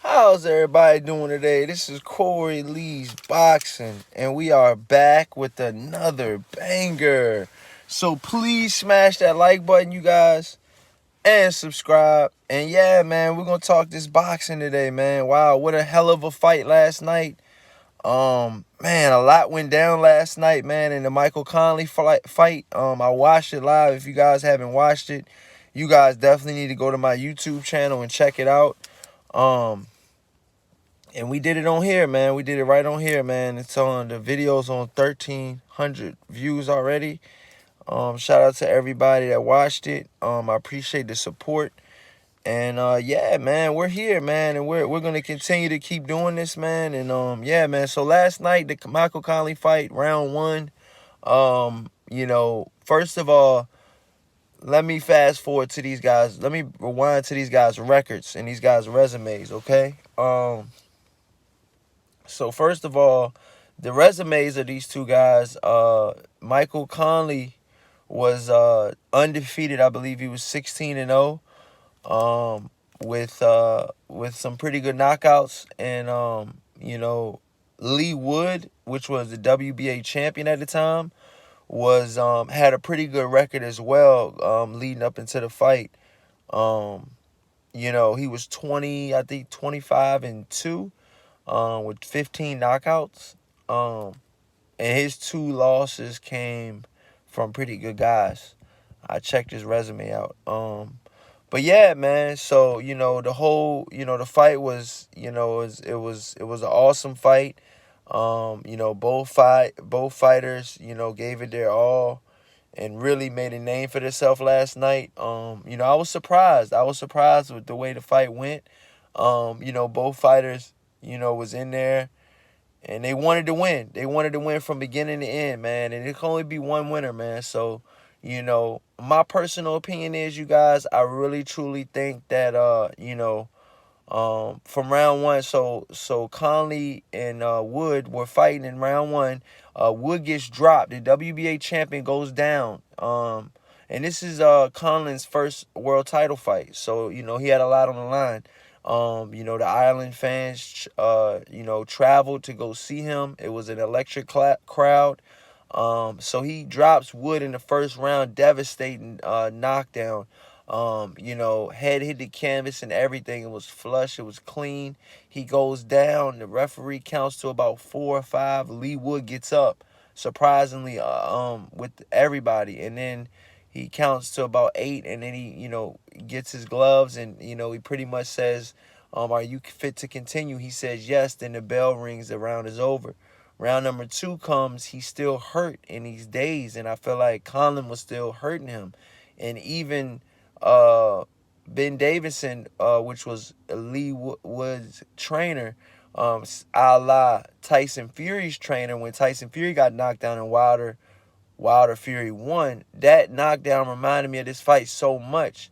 How's everybody doing today? This is Corey Lee's Boxing, and we are back with another banger. So please smash that like button, you guys, and subscribe. And yeah, man, we're gonna talk this boxing today, man. Wow, what a hell of a fight last night. Man, a lot went down last night, man, in the Michael Conley fight. I watched it live. If you guys haven't watched it, you guys definitely need to go to my YouTube channel and check it out. Um, and we did it on here, man. We did it right on here, man. It's on the videos on 1,300 views already. Shout out to everybody that watched it. I appreciate the support. And yeah, man, we're here, man, and we're gonna continue to keep doing this, man. And yeah, man. So last night, the Michael Conley fight, round one. First of all, let me fast forward to these guys. Let me rewind to these guys' records and these guys' resumes, okay? So first of all, the resumes of these two guys, Michael Conley was undefeated. I believe he was 16-0, with some pretty good knockouts. And Leigh Wood, which was the WBA champion at the time, was had a pretty good record as well, leading up into the fight. He was 25-2. With 15 knockouts. And his two losses came from pretty good guys. I checked his resume out. But yeah, man. So the fight was, it was an awesome fight. Both fighters, gave it their all and really made a name for themselves last night. I was surprised. I was surprised with the way the fight went. Both fighters, was in there, and they wanted to win. They wanted to win from beginning to end, man. And it can only be one winner, man. So, my personal opinion is, you guys, I really truly think that, from round one, so Conley and Wood were fighting in round one. Wood gets dropped. The WBA champion goes down. And this is Conlan's first world title fight. So, he had a lot on the line. The Ireland fans, traveled to go see him. It was an electric crowd. So he drops Wood in the first round, devastating knockdown. Head hit the canvas and everything. It was flush. It was clean. He goes down. The referee counts to about 4 or 5. Leigh Wood gets up, surprisingly, with everybody. And then he counts to about 8, and then he, gets his gloves, and, he pretty much says, are you fit to continue? He says yes. Then the bell rings. The round is over. Round number 2 comes. He's still hurt in these days, and I feel like Conlan was still hurting him. And even Ben Davison, which was Leigh Wood's trainer, a la Tyson Fury's trainer, when Tyson Fury got knocked down in Wilder Fury won, that knockdown reminded me of this fight so much,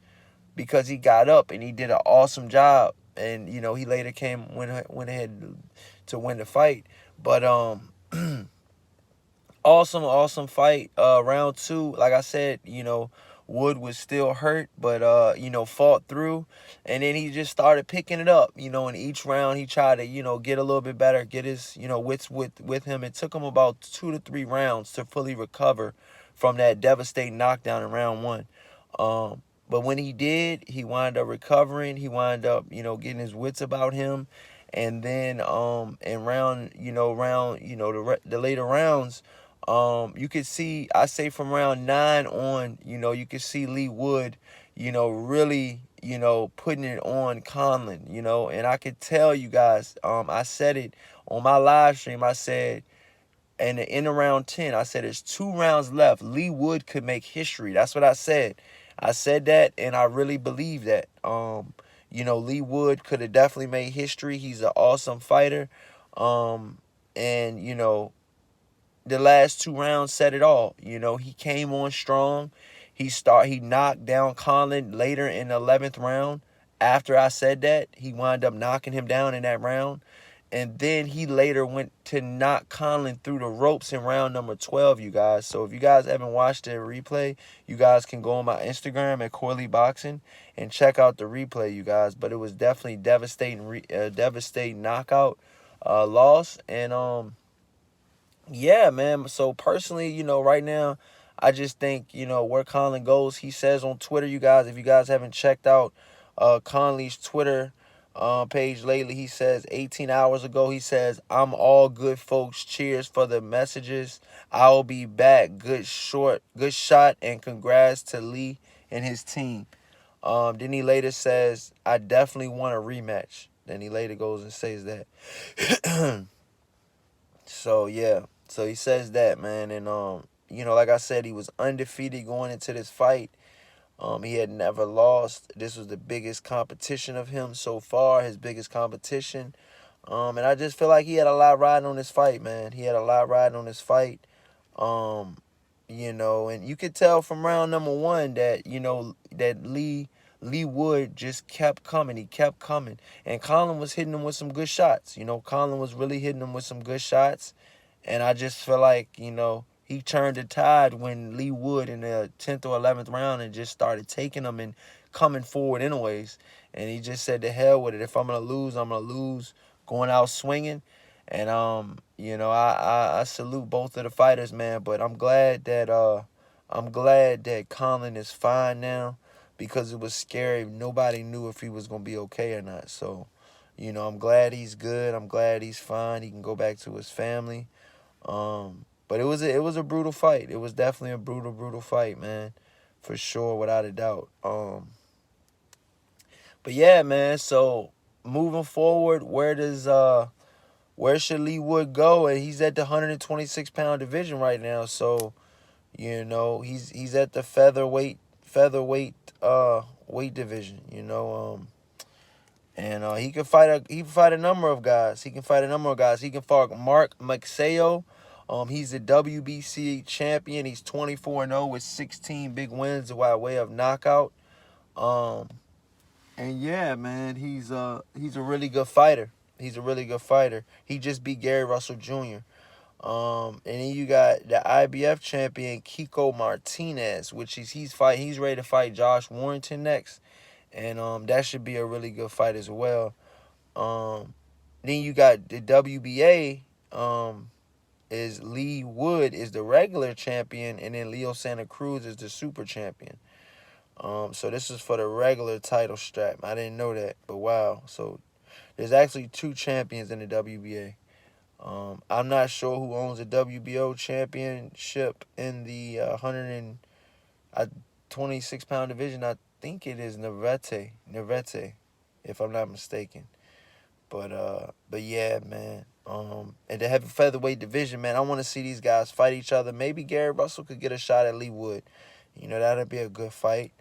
because he got up and he did an awesome job. And, he later went ahead to win the fight. But awesome fight. Round 2, like I said, Wood was still hurt, but fought through, and then he just started picking it up. In each round he tried to get a little bit better, get his wits with him. It took him about 2 to 3 rounds to fully recover from that devastating knockdown in round 1. But when he did, he wound up recovering. He wound up getting his wits about him. And then in the later rounds, you could see, I say from round 9 on, you could see Leigh Wood, really, putting it on Conlan, and I could tell you guys, I said it on my live stream. I said, and in round 10, I said, there's 2 rounds left. Leigh Wood could make history. That's what I said. I said that, and I really believe that. Leigh Wood could have definitely made history. He's an awesome fighter. And, the last 2 rounds said it all. He came on strong. He knocked down Conlan later in the 11th round. After I said that, he wound up knocking him down in that round. And then he later went to knock Conlan through the ropes in round number 12, you guys. So if you guys haven't watched the replay, you guys can go on my Instagram at Corley Boxing and check out the replay, you guys. But it was definitely devastating knockout loss. And yeah, man. So personally, right now, I just think, where Conlan goes, he says on Twitter, you guys, if you guys haven't checked out Conley's Twitter page lately, he says 18 hours ago, he says, "I'm all good, folks. Cheers for the messages. I'll be back. Good shot, and congrats to Leigh and his team." Then he later says, "I definitely want a rematch." Then he later goes and says that. So yeah, so he says that, man, and like I said, he was undefeated going into this fight. He had never lost. This was the biggest competition of him so far, his biggest competition. And I just feel like he had a lot riding on this fight, man. He had a lot riding on this fight. Um, and you could tell from round number 1 that, that Leigh Wood just kept coming. He kept coming. And Conlan was hitting him with some good shots. Conlan was really hitting him with some good shots. And I just feel like, he turned the tide when Leigh Wood in the 10th or 11th round and just started taking him and coming forward anyways. And he just said, to hell with it. If I'm going to lose, I'm going to lose going out swinging. And, I salute both of the fighters, man. But I'm glad that Conlan is fine now, because it was scary. Nobody knew if he was going to be okay or not. So, I'm glad he's good. I'm glad he's fine. He can go back to his family. But it was a brutal fight. It was definitely a brutal fight, man. For sure, without a doubt. But yeah, man, so moving forward, where should Leigh Wood go? And he's at the 126-pound division right now. So, he's at the featherweight weight division, and he can fight a number of guys. He can fight Mark Maxeo. He's a WBC champion. He's 24-0 with 16 big wins by way of knockout. And yeah, man, he's a really good fighter. He's a really good fighter. He just beat Gary Russell Jr. And then you got the IBF champion Kiko Martinez, which he's ready to fight Josh Warrington next. And that should be a really good fight as well. Then you got the WBA, is Leigh Wood is the regular champion, and then Leo Santa Cruz is the super champion. So this is for the regular title strap. I didn't know that, but wow. So there's actually 2 champions in the WBA. I'm not sure who owns the WBO championship in the 126-pound division. I think it is Nervete, if I'm not mistaken. But yeah, man. And the heavy featherweight division, man, I want to see these guys fight each other. Maybe Gary Russell could get a shot at Leigh Wood. That'd be a good fight.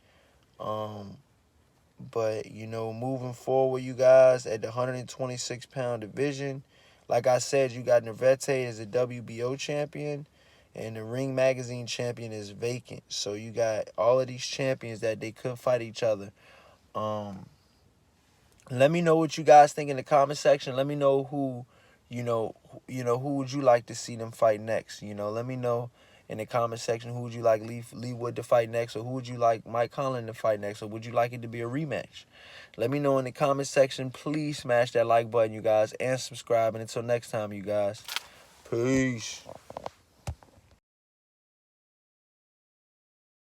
But, moving forward, you guys, at the 126-pound division, like I said, you got Nervete as a WBO champion, and the Ring Magazine champion is vacant. So you got all of these champions that they could fight each other. Let me know what you guys think in the comment section. Let me know who who would you like to see them fight next. Let me know in the comment section, who would you like Leigh Wood to fight next, or who would you like Mike Conlan to fight next, or would you like it to be a rematch? Let me know in the comment section. Please smash that like button, you guys, and subscribe. And until next time, you guys, peace.